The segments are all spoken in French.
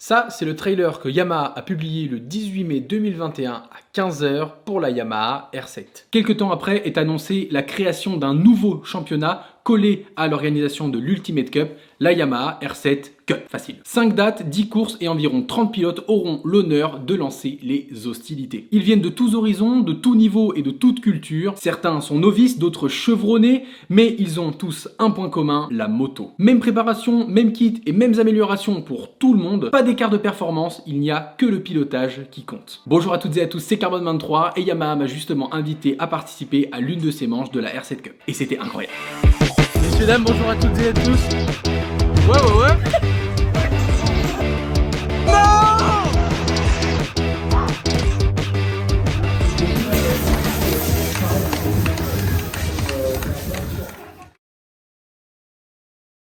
Ça, c'est le trailer que Yamaha a publié le 18 mai 2021 à 15 h pour la Yamaha R7. Quelques temps après est annoncée la création d'un nouveau championnat collé à l'organisation de l'Ultimate Cup, la Yamaha R7 Cup. Facile. 5 dates, 10 courses et environ 30 pilotes auront l'honneur de lancer les hostilités. Ils viennent de tous horizons, de tous niveaux et de toute culture. Certains sont novices, d'autres chevronnés, mais ils ont tous un point commun, la moto. Même préparation, même kit et mêmes améliorations pour tout le monde. Pas d'écart de performance, il n'y a que le pilotage qui compte. Bonjour à toutes et à tous, c'est Carbone23 et Yamaha m'a justement invité à participer à l'une de ces manches de la R7 Cup. Et c'était incroyable. Messieurs, dames, bonjour à toutes et à tous. Ouais.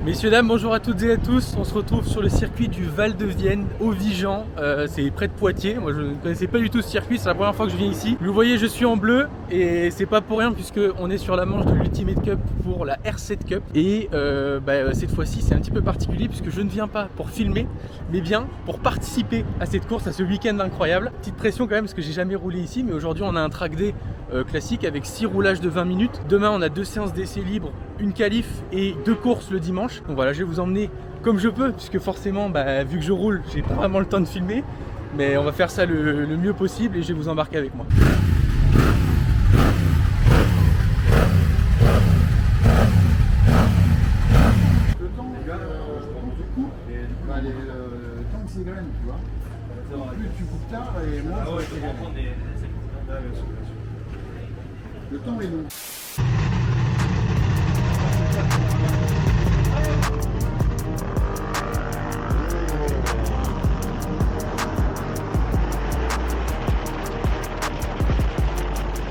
Messieurs, dames, bonjour à toutes et à tous. On se retrouve sur le circuit du Val de Vienne au Vigan. C'est près de Poitiers. Moi, je ne connaissais pas du tout ce circuit. C'est la première fois que je viens ici. Vous voyez, je suis en bleu et c'est pas pour rien puisque on est sur la manche de l'Ultimate Cup pour la R7 Cup. Et cette fois-ci, c'est un petit peu particulier puisque je ne viens pas pour filmer, mais bien pour participer à cette course, à ce week-end incroyable. Petite pression quand même parce que j'ai jamais roulé ici, mais aujourd'hui, on a un track day classique avec 6 roulages de 20 minutes. Demain, on a 2 séances d'essai libres, une qualif et 2 courses le dimanche. Donc voilà, je vais vous emmener comme je peux, puisque forcément, vu que je roule, j'ai pas vraiment le temps de filmer. Mais on va faire ça le mieux possible et je vais vous embarquer avec moi. Le temps, tu coupes, le temps que c'est graine, tu vois. Plus tu coupes tard et moins c'est graine. Le temps est long.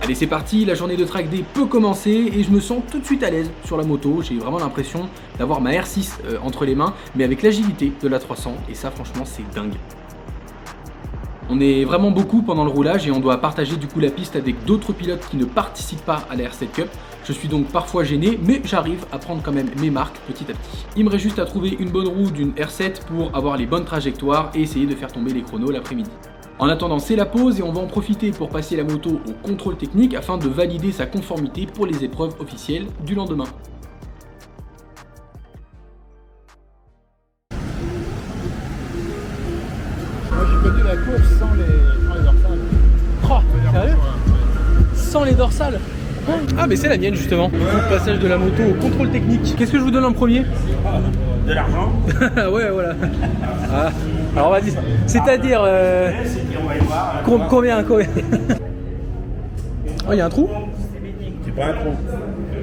Allez, c'est parti, la journée de track day peut commencer et je me sens tout de suite à l'aise sur la moto. J'ai vraiment l'impression d'avoir ma R6 entre les mains, mais avec l'agilité de la 300 et ça franchement c'est dingue. On est vraiment beaucoup pendant le roulage et on doit partager du coup la piste avec d'autres pilotes qui ne participent pas à la R7 Cup. Je suis donc parfois gêné, mais j'arrive à prendre quand même mes marques petit à petit. Il me reste juste à trouver une bonne roue d'une R7 pour avoir les bonnes trajectoires et essayer de faire tomber les chronos l'après-midi. En attendant, c'est la pause et on va en profiter pour passer la moto au contrôle technique afin de valider sa conformité pour les épreuves officielles du lendemain. Moi j'ai connu la course sans les dorsales. Oh, sérieux? Sans les dorsales? Ah, mais c'est la mienne justement. Le passage de la moto au contrôle technique. Qu'est-ce que je vous donne en premier? De l'argent. Ouais, voilà. Ah. Alors vas-y, c'est-à-dire combien Oh, il y a un trou? C'est pas un trou.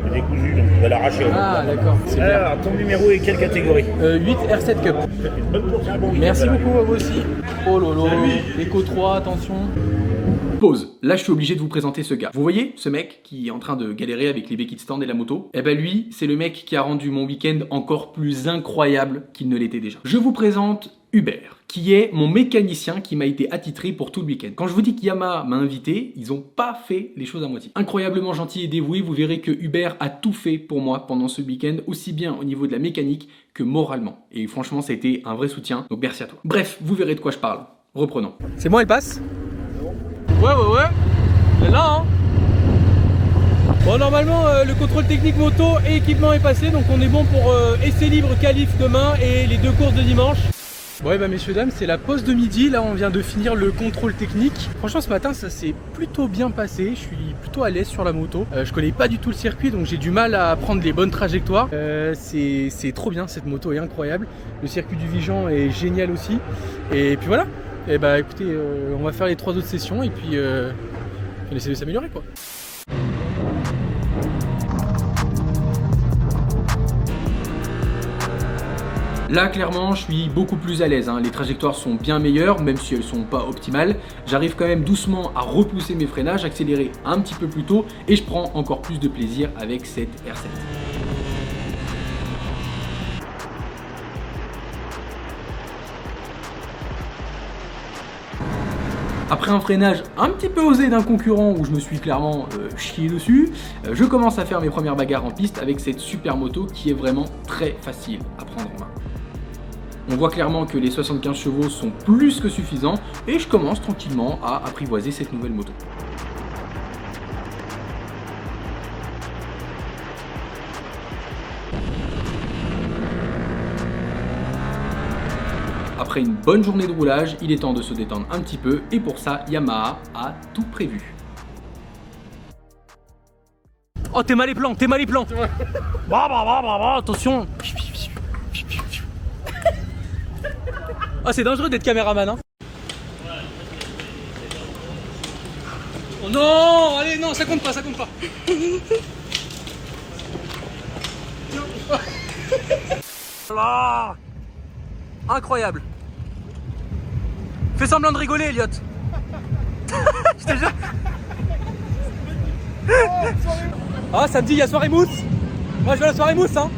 Il est cousu, donc tu vas l'arracher. Ah d'accord, c'est bien. Alors, ton numéro est quelle catégorie? 8 R7 Cup. Une bonne course, un bon week-end. Merci beaucoup à vous aussi. Oh lolo, Eco 3, attention. Pause. Là, je suis obligé de vous présenter ce gars. Vous voyez ce mec qui est en train de galérer avec les béquilles de stand et la moto? Eh ben lui, c'est le mec qui a rendu mon week-end encore plus incroyable qu'il ne l'était déjà. Je vous présente Hubert, qui est mon mécanicien qui m'a été attitré pour tout le week-end. Quand je vous dis que Yamaha m'a invité, ils n'ont pas fait les choses à moitié. Incroyablement gentil et dévoué, vous verrez que Hubert a tout fait pour moi pendant ce week-end, aussi bien au niveau de la mécanique que moralement. Et franchement, ça a été un vrai soutien, donc merci à toi. Bref, vous verrez de quoi je parle. Reprenons. C'est bon, elle passe? Ouais. Elle est là, hein. Bon, normalement, le contrôle technique moto et équipement est passé, donc on est bon pour essai libre, qualif demain et les 2 courses de dimanche. Ouais, messieurs, dames, c'est la pause de midi. Là, on vient de finir le contrôle technique. Franchement, ce matin, ça s'est plutôt bien passé. Je suis plutôt à l'aise sur la moto. Je connais pas du tout le circuit, donc j'ai du mal à prendre les bonnes trajectoires. C'est trop bien, cette moto est incroyable. Le circuit du Vigan est génial aussi. Et puis voilà. Et bah écoutez, on va faire les 3 autres sessions et puis on essaie de s'améliorer quoi. Là, clairement, je suis beaucoup plus à l'aise. Les trajectoires sont bien meilleures, même si elles sont pas optimales. J'arrive quand même doucement à repousser mes freinages, accélérer un petit peu plus tôt et je prends encore plus de plaisir avec cette R7. Après un freinage un petit peu osé d'un concurrent où je me suis clairement chié dessus, je commence à faire mes premières bagarres en piste avec cette super moto qui est vraiment très facile à prendre en main. On voit clairement que les 75 chevaux sont plus que suffisants et je commence tranquillement à apprivoiser cette nouvelle moto. Après une bonne journée de roulage, il est temps de se détendre un petit peu et pour ça, Yamaha a tout prévu. Oh, t'es mal les plans, t'es mal les plans. Attention. Ah, c'est dangereux d'être caméraman, hein. Oh non, allez, non, ça compte pas, ça compte pas. Ah, incroyable. Fais semblant de rigoler, Elliot. Je te jure. Ah, samedi, il y a soirée mousse. Moi, je vais à la soirée mousse, hein.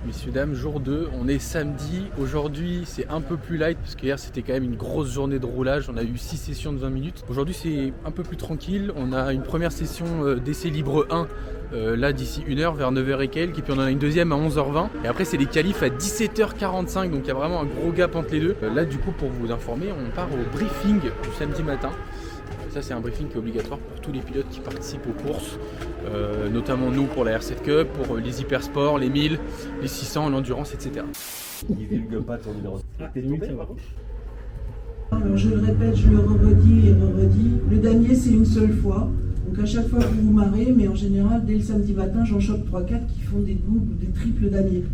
Messieurs, dames, jour 2, on est samedi. Aujourd'hui, c'est un peu plus light parce qu'hier, c'était quand même une grosse journée de roulage. On a eu 6 sessions de 20 minutes. Aujourd'hui, c'est un peu plus tranquille. On a une première session d'essai libre 1 là d'ici 1h vers 9h et quelques. Et puis on en a une deuxième à 11h20. Et après, c'est les qualifs à 17h45. Donc il y a vraiment un gros gap entre les deux. Là, du coup, pour vous informer, on part au briefing du samedi matin. Ça, c'est un briefing qui est obligatoire pour tous les pilotes qui participent aux courses, notamment nous pour la R7 Cup, pour les hypersports, les 1000, les 600, l'endurance, etc. Divulgue pas ton numéro. T'es tombé, ça va? Alors je le répète, je le redis et redis, le damier c'est une seule fois, donc à chaque fois vous vous marrez, mais en général dès le samedi matin j'en chope 3-4 qui font des doubles ou des triples damiers.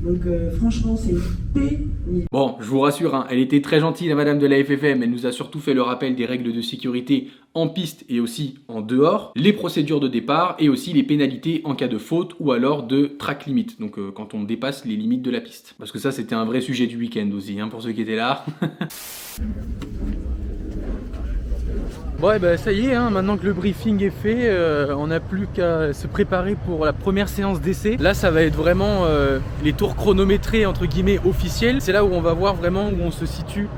Donc franchement c'est pénible. Bon, je vous rassure, hein, elle était très gentille la madame de la FFM, elle nous a surtout fait le rappel des règles de sécurité en piste et aussi en dehors, les procédures de départ et aussi les pénalités en cas de faute ou alors de track limit, donc quand on dépasse les limites de la piste. Parce que ça c'était un vrai sujet du week-end aussi, hein, pour ceux qui étaient là. Bon, et ben ça y est, hein, maintenant que le briefing est fait, on n'a plus qu'à se préparer pour la première séance d'essai. Là, ça va être vraiment les tours chronométrés, entre guillemets, officiels. C'est là où on va voir vraiment où on se situe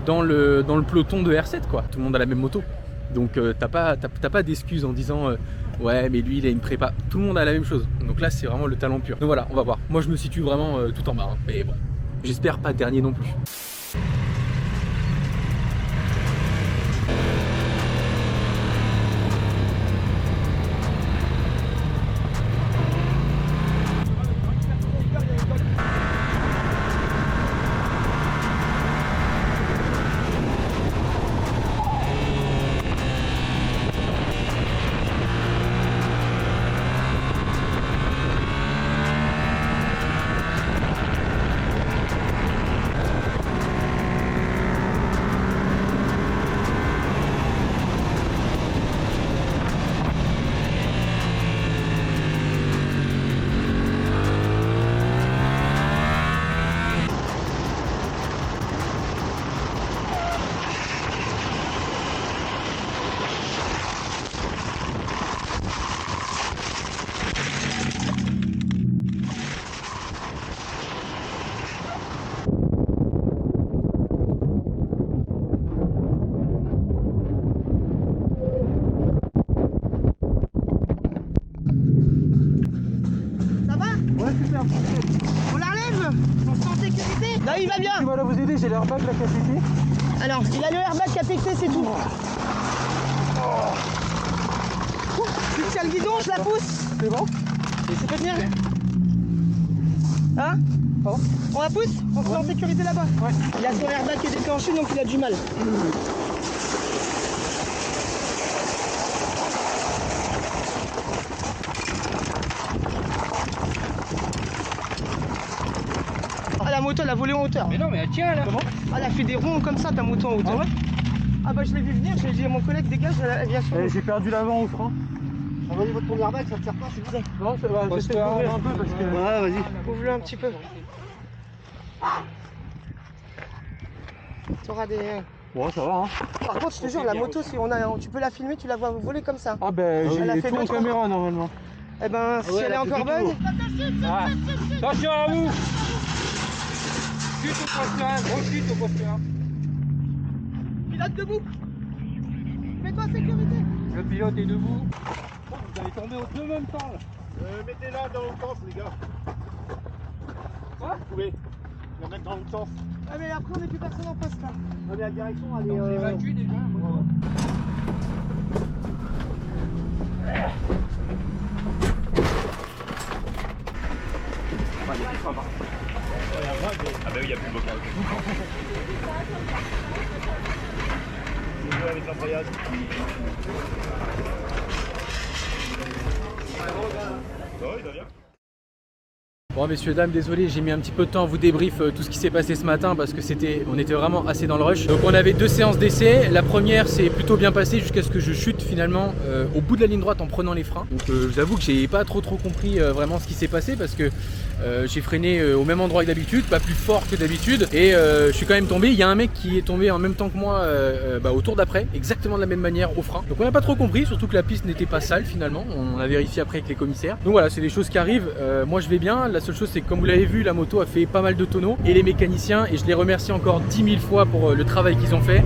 dans le peloton de R7, quoi. Tout le monde a la même moto. Donc t'as pas d'excuses en disant ouais mais lui il a une prépa. Tout le monde a la même chose. Donc là c'est vraiment le talent pur. Donc voilà, on va voir. Moi je me situe vraiment tout en bas, hein. Mais bon, j'espère pas dernier non plus. On la relève. On se sent en sécurité. Là il va bien. Tu vas là vous aider, j'ai l'airbag là qui a pété. Alors il a le airbag qui a pété, c'est tout. Tu tiens le guidon, je la pousse. C'est bon? Tu peux tenir? Hein? Pardon? On la pousse? On se met en sécurité là-bas. Ouais. Il a son airbag qui est déclenché donc il a du mal. Ah la moto elle a volé en hauteur. Mais non mais elle tient là. Comment? Ah elle a fait des ronds comme ça ta moto en hauteur. Ah ouais? Ah bah je l'ai vu venir, j'ai dit à mon collègue dégage, elle vient sur nous. J'ai perdu l'avant au frein. Envoyez votre ton airbag, ça te sert pas, c'est vrai. Non, ça va, j'essaie d'ouvrir un peu parce que... Ouais vas-y. Ouvre-le un petit peu. T'auras des... Bon ça va hein. Par contre je te jure la moto si tu peux la filmer, tu la vois voler comme ça. Ah ben Elle a j'ai fait tout en deux, trois. caméra normalement. Eh ben si elle est encore bonne. Ah. Attention à vous. chute au poste 1, grosse chute au poste 1. Pilote debout. Mets-toi en sécurité. Le pilote est debout. Oh, vous allez tomber aux deux en même temps là. Mettez-la dans l'autre sens, les gars. Quoi? Vous pouvez la mettre dans l'autre sens. Ah mais après on n'est plus personne en poste là. Non, mais la direction, elle est. On évacue déjà. Ah bah oui, il n'y a plus de bocal. Je joue avec l'embrayage. Oui, il va bien. Bon messieurs dames, désolé, j'ai mis un petit peu de temps à vous débrief tout ce qui s'est passé ce matin parce que on était vraiment assez dans le rush. Donc on avait 2 séances d'essai. La première s'est plutôt bien passée jusqu'à ce que je chute finalement au bout de la ligne droite en prenant les freins. Donc je vous avoue que j'ai pas trop compris vraiment ce qui s'est passé parce que j'ai freiné au même endroit que d'habitude, pas plus fort que d'habitude et je suis quand même tombé. Il y a un mec qui est tombé en même temps que moi au tour d'après, exactement de la même manière au frein. Donc on n'a pas trop compris, surtout que la piste n'était pas sale finalement. On a vérifié après avec les commissaires. Donc voilà, c'est des choses qui arrivent. Moi je vais bien. La seule chose c'est que comme vous l'avez vu, la moto a fait pas mal de tonneaux et les mécaniciens, et je les remercie encore 10 000 fois pour le travail qu'ils ont fait,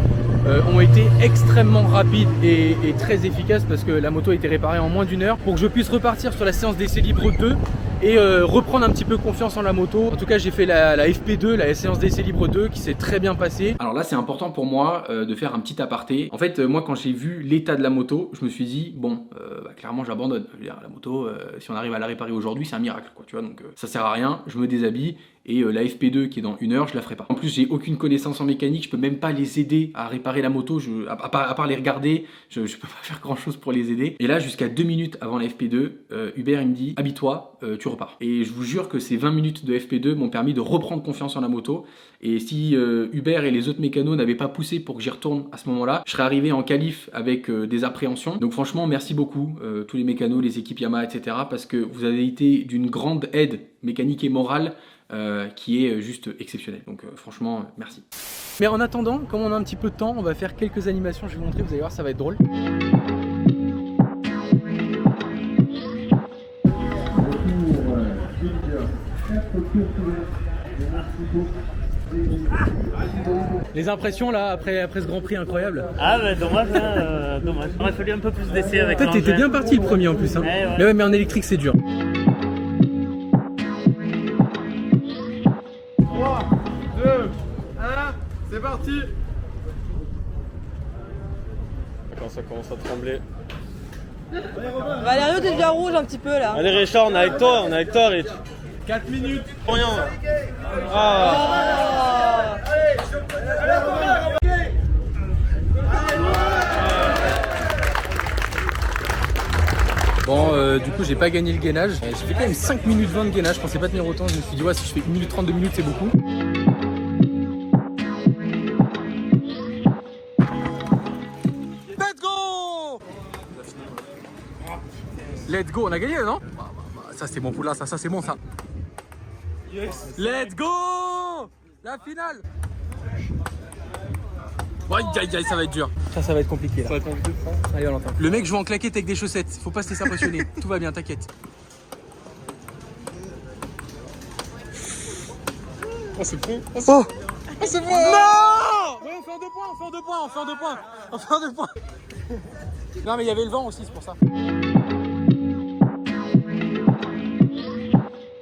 ont été extrêmement rapides et très efficaces parce que la moto a été réparée en moins d'1 heure pour que je puisse repartir sur la séance d'essai libre 2 et reprendre un petit peu confiance en la moto. En tout cas j'ai fait la FP2, la séance d'essai libre 2 qui s'est très bien passée. Alors là c'est important pour moi de faire un petit aparté. En fait moi quand j'ai vu l'état de la moto, je me suis dit bon clairement j'abandonne. Je veux dire, la moto si on arrive à la réparer aujourd'hui c'est un miracle quoi, tu vois, donc ça sert à rien, je me déshabille et la FP2 qui est dans 1 heure je la ferai pas. En plus j'ai aucune connaissance en mécanique, je peux même pas les aider à réparer la moto, à part les regarder, je peux pas faire grand chose pour les aider. Et là jusqu'à 2 minutes avant la FP2, Hubert il me dit habille-toi, tu repars. Et je vous jure que ces 20 minutes de FP2 m'ont permis de reprendre confiance en la moto. Et si Hubert et les autres mécanos n'avaient pas poussé pour que j'y retourne à ce moment-là, je serais arrivé en qualif avec des appréhensions. Donc franchement merci beaucoup tous les mécanos, les équipes Yamaha etc. parce que vous avez été d'une grande aide mécanique et morale qui est juste exceptionnelle. Donc franchement merci. Mais en attendant, comme on a un petit peu de temps, on va faire quelques animations, je vais vous montrer, vous allez voir ça va être drôle. Les impressions là après ce Grand Prix incroyable. Ah bah dommage, hein, dommage. Il aurait fallu un peu plus d'essais avec Toi t'étais bien parti le premier en plus hein. Ouais. Mais ouais, mais en électrique c'est dur. 3, 2, 1, c'est parti. Quand ça commence à trembler. Valério t'es déjà rouge un petit peu là. Allez Richard, on est avec toi, Rich. 4 minutes. Rien. Ah. Bon du coup j'ai pas gagné le gainage. J'ai fait quand même 5 minutes 20 de gainage, je pensais pas tenir autant, je me suis dit ouais si je fais 1 minute 32 minutes c'est beaucoup. Let's go! Let's go, on a gagné non? Ça c'est mon poulain, ça c'est bon ça. Yes. Let's go! La finale! Aïe aïe aïe, ça va être dur. Ça va être compliqué là. Ça va être compliqué. Allez, on l'entend. Le mec joue en claquette avec des chaussettes. Faut pas se laisser impressionner. Tout va bien, t'inquiète. Oh c'est bon. Oh, c'est bon. Non! Ouais, on fait en 2 points. Non mais il y avait le vent aussi, c'est pour ça.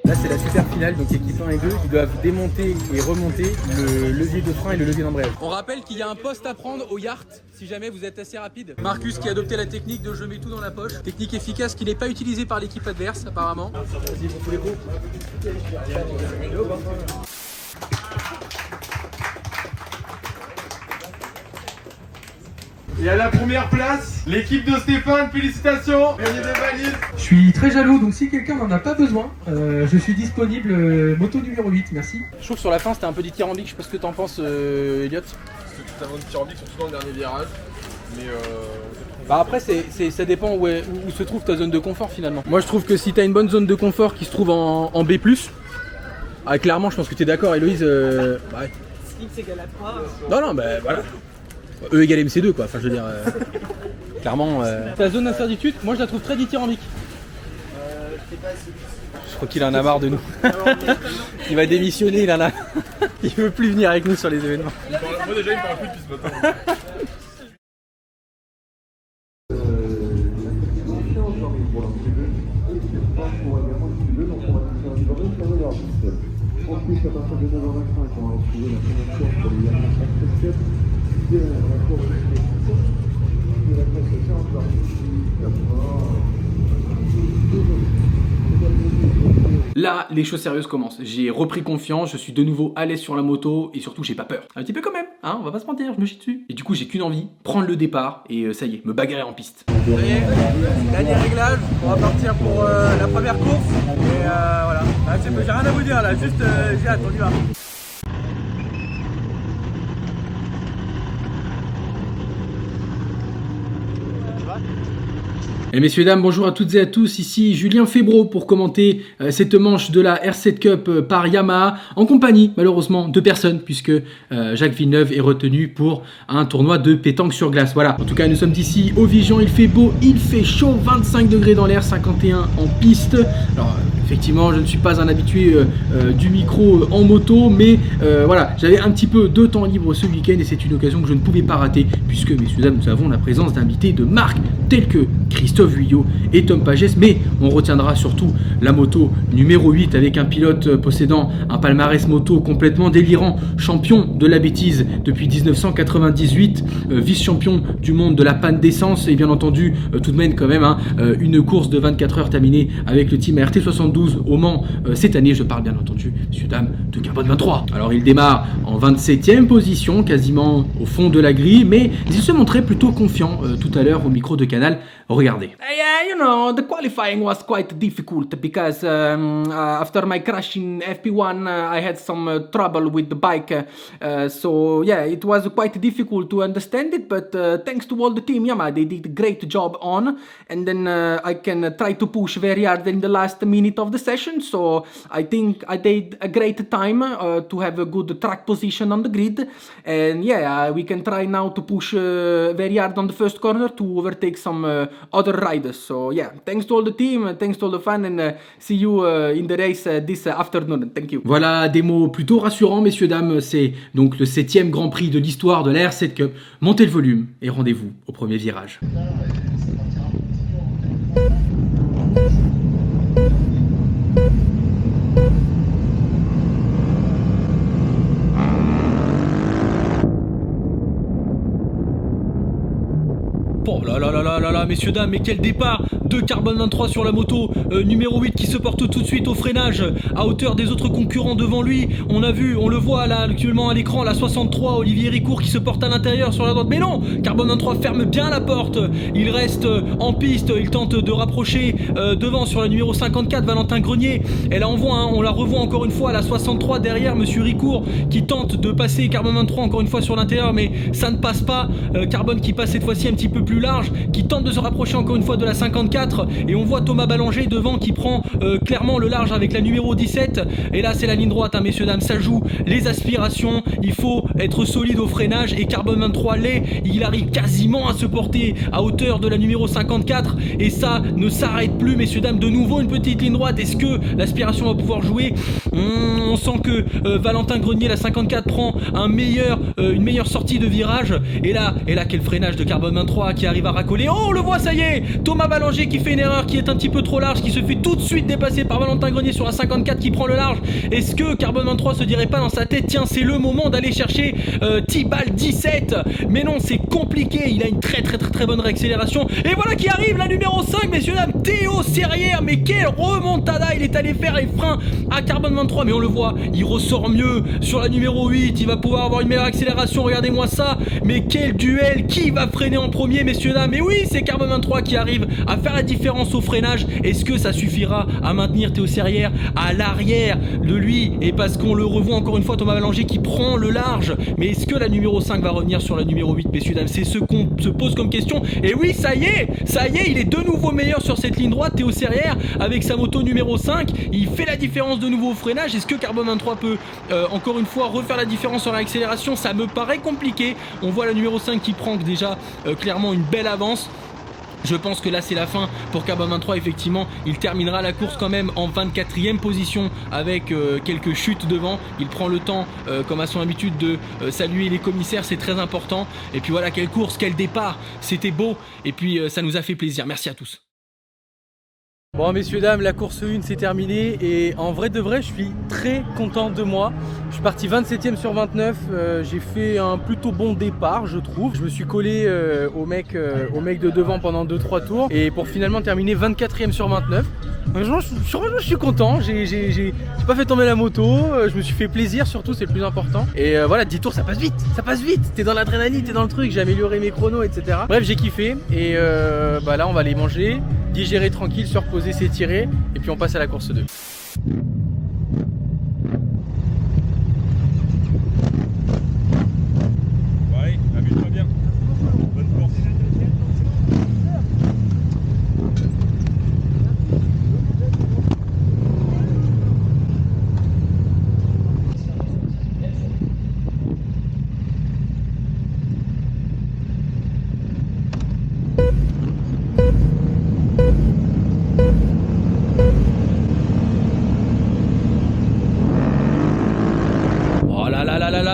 Là c'est la super finale, donc équipe 1 et 2 qui doivent démonter et remonter le levier de frein et le levier d'embrayage. On rappelle qu'il y a un poste à prendre au yacht si jamais vous êtes assez rapide. Marcus qui a adopté la technique de je mets tout dans la poche. Technique efficace qui n'est pas utilisée par l'équipe adverse apparemment. Vas-y pour tous les groupes. Et à la première place, l'équipe de Stéphane, félicitations. Gagné des valises. Je suis très jaloux, donc si quelqu'un n'en a pas besoin, je suis disponible, moto numéro 8, merci. Je trouve que sur la fin c'était un peu dithyrambique, je sais pas ce que t'en penses Elliot. C'était tout un peu dithyrambique, surtout dans le dernier virage. Mais bah après ça dépend où se trouve ta zone de confort finalement. Moi je trouve que si t'as une bonne zone de confort qui se trouve en B+, clairement je pense que t'es d'accord Héloïse. Bah, ouais. X égale à 3. Non bah voilà. E égale MC2 quoi, enfin je veux dire clairement ta zone d'incertitude, moi je la trouve très dithyrambique. Je sais pas si... Je crois qu'il en a marre de nous. Il va démissionner, il en a. Il veut plus venir avec nous sur les événements. Moi déjà, il me parle plus depuis ce matin. Ensuite, à partir de 9h25, on va retrouver la première course pour les Yamaha R7. Puis la course de la classe 40. Là, les choses sérieuses commencent. J'ai repris confiance, je suis de nouveau à l'aise sur la moto et surtout j'ai pas peur. Un petit peu quand même, hein, on va pas se mentir, je me chie dessus. Et du coup j'ai qu'une envie, prendre le départ et ça y est, me bagarrer en piste. Ça y est, dernier réglage, on va partir pour la première course. Et voilà, j'ai rien à vous dire là, juste j'ai hâte, on y va. Et messieurs dames, bonjour à toutes et à tous, ici Julien Febro pour commenter cette manche de la R7 Cup par Yamaha, en compagnie malheureusement de personne puisque Jacques Villeneuve est retenu pour un tournoi de pétanque sur glace. Voilà, en tout cas nous sommes ici au Vigan, il fait beau, il fait chaud, 25 degrés dans l'air, 51 en piste. Alors effectivement je ne suis pas un habitué du micro en moto, mais voilà, j'avais un petit peu de temps libre ce week-end et c'est une occasion que je ne pouvais pas rater puisque messieurs dames nous avons la présence d'invités de marque tels que Christophe Vuillot et Tom Pagès, mais on retiendra surtout la moto numéro 8 avec un pilote possédant un palmarès moto complètement délirant, champion de la bêtise depuis 1998, vice-champion du monde de la panne d'essence et bien entendu tout de même quand même une course de 24 heures terminée avec le team RT72 au Mans cette année. Je parle bien entendu, messieurs dames, de Carbone 23. Alors il démarre en 27e position, quasiment au fond de la grille, mais il se montrait plutôt confiant tout à l'heure au micro de Canal. Regardez. Yeah, you know, the qualifying was quite difficult because after my crash in FP1 I had some trouble with the bike, so yeah, it was quite difficult to understand it, but thanks to all the team Yamaha, they did a great job on, and then I can try to push very hard in the last minute of the session, so I think I did a great time to have a good track position on the grid, and yeah, we can try now to push very hard on the first corner to overtake some other riders. So yeah, thanks to all the team, thanks to all the fans, and see you in the race this afternoon. Thank you. Voilà des mots plutôt rassurants, messieurs dames. C'est donc le 7e Grand Prix de l'histoire de la R7 Cup. Montez le volume et rendez-vous au premier virage. Oh là là là là là là, messieurs dames, mais quel départ de Carbone 23 sur la moto numéro 8 qui se porte tout de suite au freinage à hauteur des autres concurrents devant lui. On a vu, on le voit là actuellement à l'écran, la 63, Olivier Ricourt qui se porte à l'intérieur sur la droite. Mais non, Carbone 23 ferme bien la porte, il reste en piste, il tente de rapprocher devant sur la numéro 54, Valentin Grenier. Et là on la revoit encore une fois à la 63 derrière, monsieur Ricourt qui tente de passer Carbone 23 encore une fois sur l'intérieur, mais ça ne passe pas. Carbone qui passe cette fois-ci un petit peu plus large, qui tente de se rapprocher encore une fois de la 54, et on voit Thomas Ballanger devant qui prend clairement le large avec la numéro 17. Et là c'est la ligne droite, hein, messieurs dames, ça joue les aspirations, il faut être solide au freinage et Carbone 23 l'est, il arrive quasiment à se porter à hauteur de la numéro 54 et ça ne s'arrête plus, messieurs dames. De nouveau une petite ligne droite, est-ce que l'aspiration va pouvoir jouer? On sent que Valentin Grenier, la 54, prend une meilleure sortie de virage, et là quel freinage de Carbone 23 qui arrive à racoler. Oh, on le voit, ça y est, Thomas Ballanger qui fait une erreur, qui est un petit peu trop large, qui se fait tout de suite dépasser par Valentin Grenier sur la 54 qui prend le large. Est-ce que Carbone 23 se dirait pas dans sa tête, tiens, c'est le moment d'aller chercher Tibal 17? Mais non, c'est compliqué, il a une très bonne réaccélération, et voilà qui arrive la numéro 5, messieurs dames, Théo Serrière. Mais quelle remontada, il est allé faire les freins à Carbone 23, mais on le voit, il ressort mieux sur la numéro 8, il va pouvoir avoir une meilleure accélération, regardez-moi ça. Mais quel duel, qui va freiner en premier, messieurs dames? Mais oui, c'est Carbone 23 qui arrive à faire la différence au freinage. Est-ce que ça suffira à maintenir Théo Serrière à l'arrière de lui? Et parce qu'on le revoit encore une fois, Thomas Ballanger qui prend le large, mais est-ce que la numéro 5 va revenir sur la numéro 8, messieurs dames? C'est ce qu'on se pose comme question. Et oui, ça y est, il est de nouveau meilleur sur cette ligne droite, Théo Serrière, avec sa moto numéro 5, il fait la différence de nouveau au freinage. Est-ce que Carbone 23 peut encore une fois refaire la différence sur l'accélération? Ça me paraît compliqué. On voit la numéro 5 qui prend déjà clairement une belle avance. Je pense que là c'est la fin pour Carbone 23. Effectivement, il terminera la course quand même en 24e position avec quelques chutes devant. Il prend le temps, comme à son habitude, de saluer les commissaires, c'est très important. Et puis voilà, quelle course, quel départ, c'était beau. Et puis ça nous a fait plaisir. Merci à tous. Bon messieurs dames, la course 1 c'est terminé et en vrai de vrai je suis très content de moi. Je suis parti 27e sur 29, j'ai fait un plutôt bon départ je trouve. Je me suis collé au mec de devant pendant 2-3 tours et pour finalement terminer 24e sur 29. Je suis content, j'ai pas fait tomber la moto, je me suis fait plaisir surtout, c'est le plus important. Et voilà, 10 tours ça passe vite, t'es dans l'adrénaline, t'es dans le truc, j'ai amélioré mes chronos etc. Bref j'ai kiffé et bah là on va aller manger, digérer tranquille, se reposer, s'étirer et puis on passe à la course 2. Ouais, amuse-toi bien. Bonne course.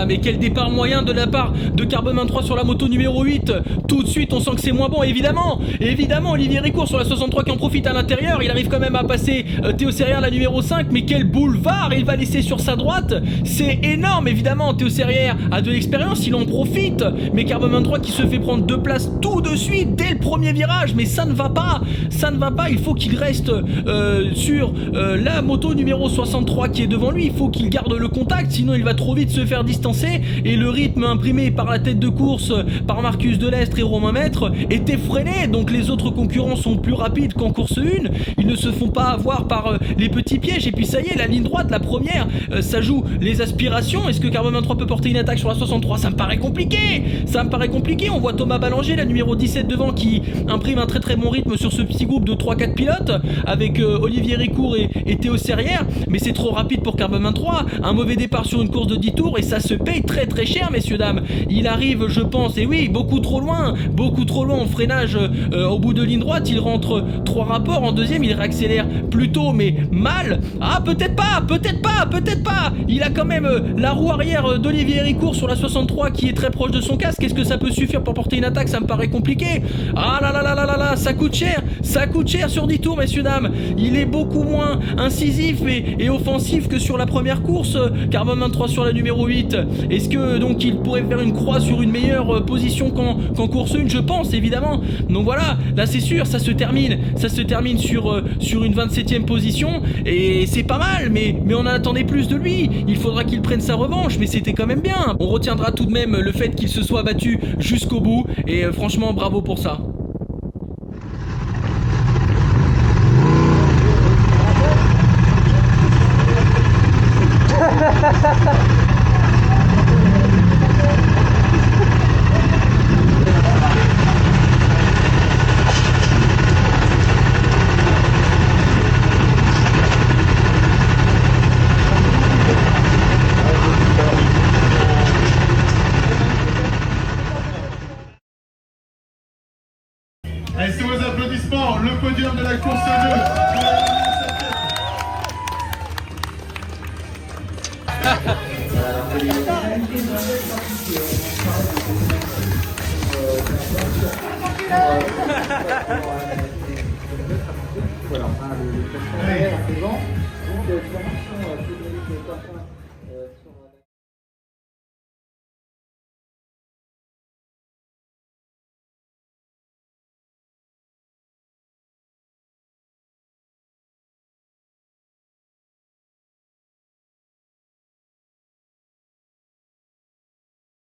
Mais quel départ moyen de la part de Carbone 23 sur la moto numéro 8. Tout de suite on sent que c'est moins bon, évidemment Olivier Ricourt sur la 63 qui en profite à l'intérieur. Il arrive quand même à passer Théo Serrière la numéro 5. Mais quel boulevard il va laisser sur sa droite. C'est énorme, évidemment. Théo Serrière a de l'expérience, il en profite. Mais Carbone 23 qui se fait prendre 2 places tout de suite dès le premier virage. Mais ça ne va pas, il faut qu'il reste sur la moto numéro 63 qui est devant lui. Il faut qu'il garde le contact, sinon il va trop vite se faire distancer. Et le rythme imprimé par la tête de course par Marcus Delestre et Romain Maître est effréné. Donc les autres concurrents sont plus rapides qu'en course 1. Ils ne se font pas avoir par les petits pièges. Et puis ça y est, la ligne droite, la première, ça joue les aspirations. Est-ce que Carbone 23 peut porter une attaque sur la 63? Ça me paraît compliqué. On voit Thomas Ballanger, la numéro 17 devant, qui imprime un très très bon rythme sur ce petit groupe de 3-4 pilotes avec Olivier Ricourt et Théo Serrière. Mais c'est trop rapide pour Carbone 23. Un mauvais départ sur une course de 10 tours et ça se paye très très cher, messieurs dames. Il arrive, je pense, et oui, beaucoup trop loin en freinage au bout de ligne droite. Il rentre 3 rapports en deuxième, il réaccélère plutôt mais mal. Ah, peut-être pas. Il a quand même la roue arrière d'Olivier Ricourt sur la 63 qui est très proche de son casque. Est-ce que ça peut suffire pour porter une attaque? Ça me paraît compliqué. Ah là, ça coûte cher sur 10 tours, messieurs dames. Il est beaucoup moins incisif et offensif que sur la première course. Carbone 23 sur la numéro 8. Est-ce que donc il pourrait faire une croix sur une meilleure position qu'en course 1? Je pense, évidemment. Donc voilà, là c'est sûr, ça se termine sur une 27e position et c'est pas mal, mais on en attendait plus de lui. Il faudra qu'il prenne sa revanche, mais c'était quand même bien. On retiendra tout de même le fait qu'il se soit battu jusqu'au bout et franchement bravo pour ça. Allez, c'est vos applaudissements, le podium de la course 2.